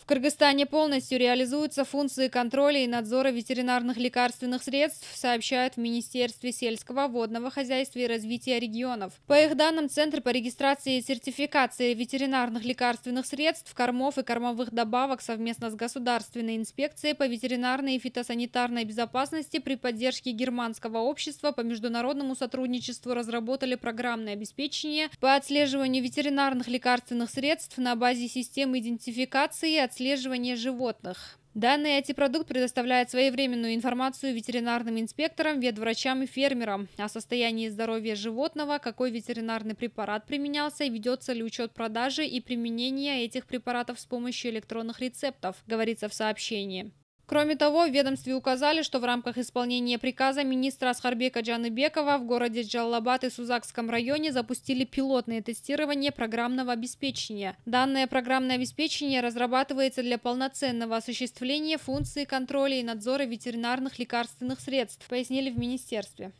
В Кыргызстане полностью реализуются функции контроля и надзора ветеринарных лекарственных средств, сообщают в Министерстве сельского, водного хозяйства и развития регионов. По их данным, Центр по регистрации и сертификации ветеринарных лекарственных средств, кормов и кормовых добавок совместно с Государственной инспекцией по ветеринарной и фитосанитарной безопасности при поддержке Германского общества по международному сотрудничеству разработали программное обеспечение по отслеживанию ветеринарных лекарственных средств на базе системы идентификации и отслеживания животных. Данный IT-продукт предоставляет своевременную информацию ветеринарным инспекторам, ветврачам и фермерам о состоянии здоровья животного, какой ветеринарный препарат применялся и ведется ли учет продажи и применения этих препаратов с помощью электронных рецептов, говорится в сообщении. Кроме того, в ведомстве указали, что в рамках исполнения приказа министра Асхарбека Джаныбекова в городе Джалалабад и Сузакском районе запустили пилотное тестирование программного обеспечения. Данное программное обеспечение разрабатывается для полноценного осуществления функции контроля и надзора ветеринарных лекарственных средств, пояснили в министерстве.